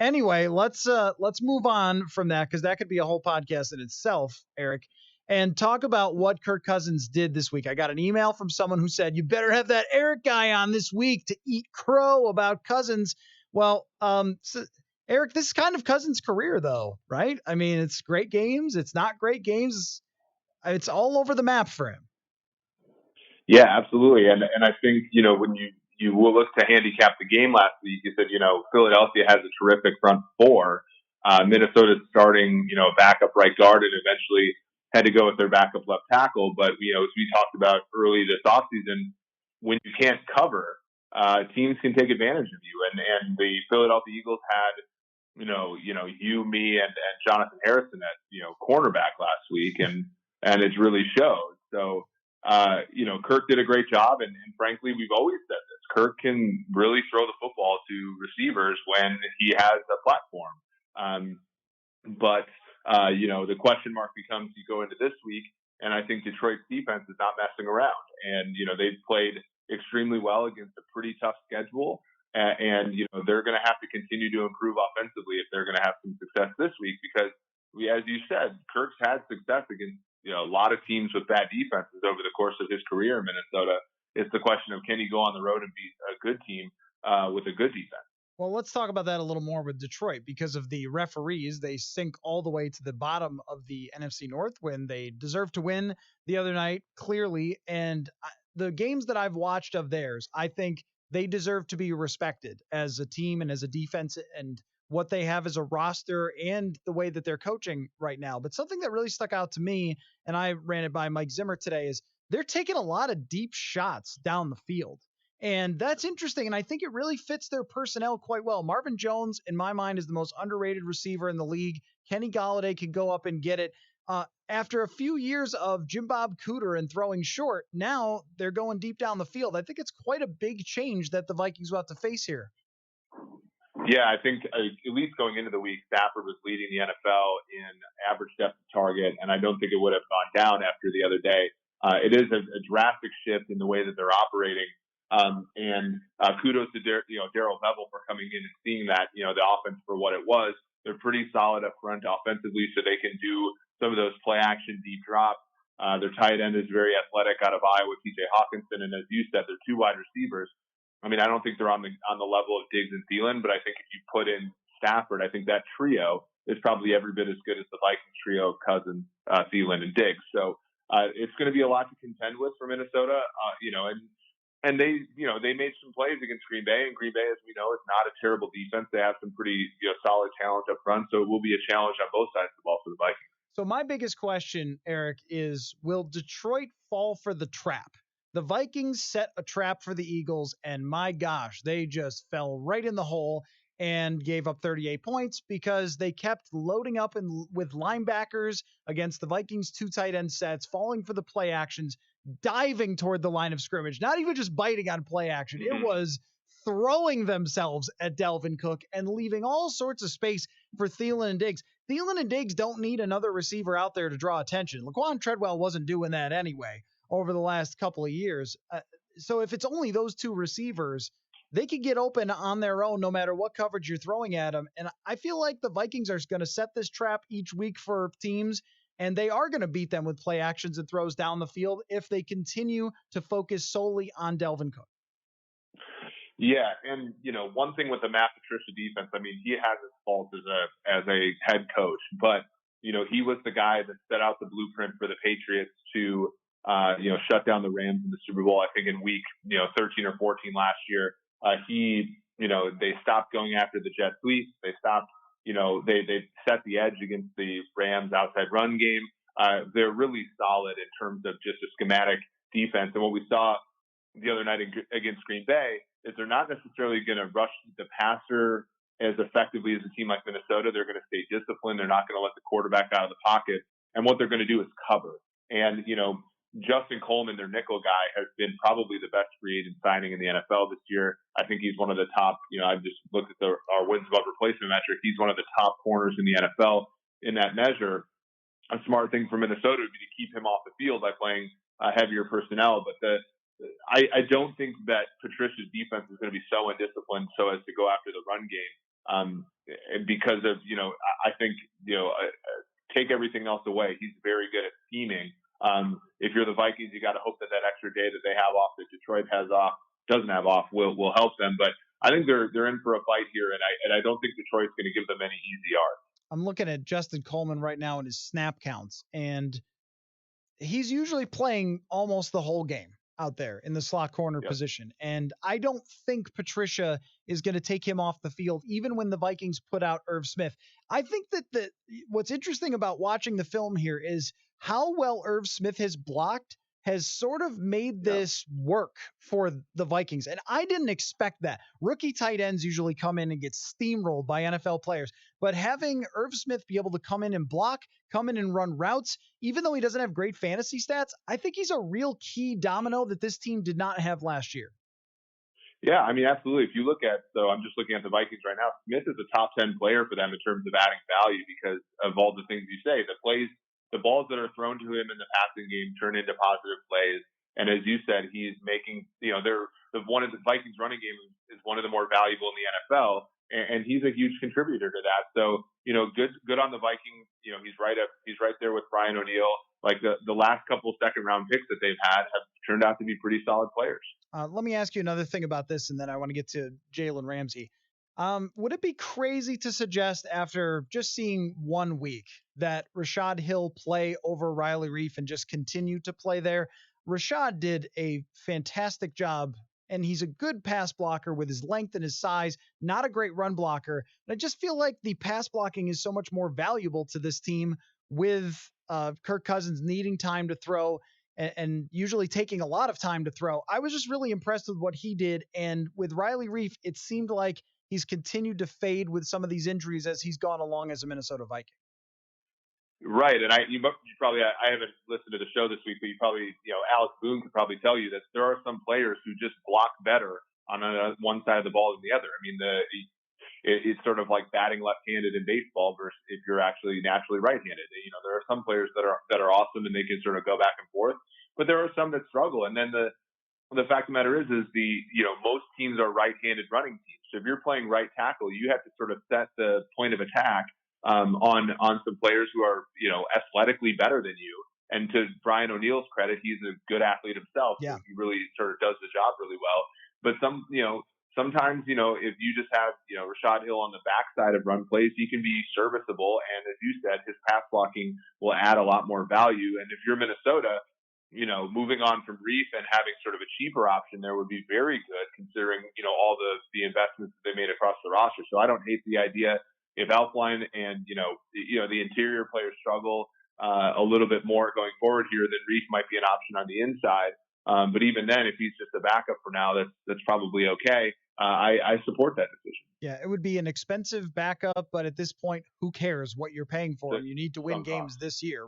Anyway, let's move on from that because that could be a whole podcast in itself, Eric, and talk about what Kirk Cousins did this week. I got an email from someone who said you better have that Eric guy on this week to eat crow about Cousins. Well, Eric, this is kind of Cousins' career, though, right? I mean, it's great games, it's not great games, it's all over the map for him. Yeah, absolutely. And I think, when you will look to handicap the game last week, you said, Philadelphia has a terrific front four. Minnesota's starting, backup right guard and eventually had to go with their backup left tackle. But, as we talked about early this offseason, when you can't cover, teams can take advantage of you. And the Philadelphia Eagles had, you, me, and Jonathan Harrison at, cornerback last week, and it's really showed. So, Kirk did a great job, and frankly, we've always said this. Kirk can really throw the football to receivers when he has a platform. But the question mark becomes you go into this week, and I think Detroit's defense is not messing around. And, they've played extremely well against a pretty tough schedule. And they're going to have to continue to improve offensively if they're going to have some success this week because, as you said, Kirk's had success against a lot of teams with bad defenses over the course of his career in Minnesota. It's the question of can he go on the road and beat a good team with a good defense? Well, let's talk about that a little more with Detroit because of the referees. They sink all the way to the bottom of the NFC North when they deserve to win the other night, clearly. And the games that I've watched of theirs, I think they deserve to be respected as a team and as a defense and what they have as a roster and the way that they're coaching right now. But something that really stuck out to me, and I ran it by Mike Zimmer today, is they're taking a lot of deep shots down the field. And that's interesting. And I think it really fits their personnel quite well. Marvin Jones, in my mind, is the most underrated receiver in the league. Kenny Golladay can go up and get it. After a few years of Jim Bob Cooter and throwing short, now they're going deep down the field. I think it's quite a big change that the Vikings will have to face here. Yeah, I think at least going into the week, Stafford was leading the NFL in average depth of target, and I don't think it would have gone down after the other day. It is a drastic shift in the way that they're operating. And kudos to Darrell Bevel for coming in and seeing that, the offense for what it was. They're pretty solid up front offensively, so they can do some of those play action deep drops. Their tight end is very athletic out of Iowa, TJ Hawkinson, and as you said, they're two wide receivers. I mean, I don't think they're on the level of Diggs and Thielen, but I think if you put in Stafford, I think that trio is probably every bit as good as the Vikings trio of Cousins, Thielen, and Diggs. So it's going to be a lot to contend with for Minnesota, and they made some plays against Green Bay, and Green Bay, as we know, is not a terrible defense. They have some pretty solid talent up front, so it will be a challenge on both sides of the ball for the Vikings. So my biggest question, Eric, is will Detroit fall for the trap? The Vikings set a trap for the Eagles, and my gosh, they just fell right in the hole and gave up 38 points because they kept loading up with linebackers against the Vikings' two tight end sets, falling for the play actions, diving toward the line of scrimmage, not even just biting on play action. It was throwing themselves at Dalvin Cook and leaving all sorts of space for Thielen and Diggs. Thielen and Diggs don't need another receiver out there to draw attention. Laquan Treadwell wasn't doing that anyway over the last couple of years. So if it's only those two receivers, they could get open on their own no matter what coverage you're throwing at them. And I feel like the Vikings are going to set this trap each week for teams, and they are going to beat them with play actions and throws down the field if they continue to focus solely on Dalvin Cook. Yeah, and one thing with the Matt Patricia defense, I mean, he has his faults as a head coach, but he was the guy that set out the blueprint for the Patriots to shut down the Rams in the Super Bowl. I think in week 13 or 14 last year, they stopped going after the jet sweep. They stopped. They set the edge against the Rams outside run game. They're really solid in terms of just a schematic defense. And what we saw the other night against Green Bay is they're not necessarily going to rush the passer as effectively as a team like Minnesota. They're going to stay disciplined. They're not going to let the quarterback out of the pocket. And what they're going to do is cover. And, Justin Coleman, their nickel guy, has been probably the best free agent signing in the NFL this year. I think he's one of the top, I just looked at our wins above replacement metric. He's one of the top corners in the NFL in that measure. A smart thing for Minnesota would be to keep him off the field by playing heavier personnel. But I don't think that Patricia's defense is going to be so undisciplined so as to go after the run game because of, I think, take everything else away, he's very good at scheming. If you're the Vikings, you got to hope that that extra day that they have off, that Detroit doesn't have off, will help them. But I think they're in for a fight here, and I don't think Detroit's going to give them any easy yards. I'm looking at Justin Coleman right now in his snap counts, and he's usually playing almost the whole game out there in the slot corner position. And I don't think Patricia is going to take him off the field, even when the Vikings put out Irv Smith. I think that what's interesting about watching the film here is how well Irv Smith has blocked has sort of made this work for the Vikings. And I didn't expect that. Rookie tight ends usually come in and get steamrolled by NFL players. But having Irv Smith be able to come in and block, come in and run routes, even though he doesn't have great fantasy stats, I think he's a real key domino that this team did not have last year. Yeah, I mean, absolutely. If you look at, so I'm just looking at the Vikings right now, Smith is a top 10 player for them in terms of adding value because of all the things you say. The balls that are thrown to him in the passing game turn into positive plays. And as you said, he's making, one of the Vikings running game is one of the more valuable in the NFL. And he's a huge contributor to that. So, good on the Vikings. He's right there with Brian O'Neill. Like the last couple second round picks that they've had have turned out to be pretty solid players. Let me ask you another thing about this, and then I want to get to Jalen Ramsey. Would it be crazy to suggest after just seeing 1 week that Rashad Hill play over Riley Reif and just continue to play there? Rashad did a fantastic job, and he's a good pass blocker with his length and his size, not a great run blocker. And I just feel like the pass blocking is so much more valuable to this team with Kirk Cousins needing time to throw and usually taking a lot of time to throw. I was just really impressed with what he did. And with Riley Reif, it seemed like he's continued to fade with some of these injuries as he's gone along as a Minnesota Viking. Right, and I haven't listened to the show this week, but Alex Boone could probably tell you that there are some players who just block better on one side of the ball than the other. I mean, it's sort of like batting left-handed in baseball versus if you're actually naturally right-handed. There are some players that are awesome and they can sort of go back and forth, but there are some that struggle. And then the fact of the matter is most teams are right-handed running teams. So if you're playing right tackle, you have to sort of set the point of attack on some players who are athletically better than you. And to Brian O'Neill's credit, he's a good athlete himself. Yeah. So he really sort of does the job really well. But sometimes, if you just have, Rashad Hill on the backside of run plays, he can be serviceable. And as you said, his pass blocking will add a lot more value. And if you're Minnesota, moving on from Reif and having sort of a cheaper option there would be very good considering, all the investments that they made across the roster. So I don't hate the idea if Elflein and, the interior players struggle a little bit more going forward here, then Reif might be an option on the inside. But even then, if he's just a backup for now, that's probably okay. I support that decision. Yeah, it would be an expensive backup, but at this point, who cares what you're paying for him? You need to win games this year.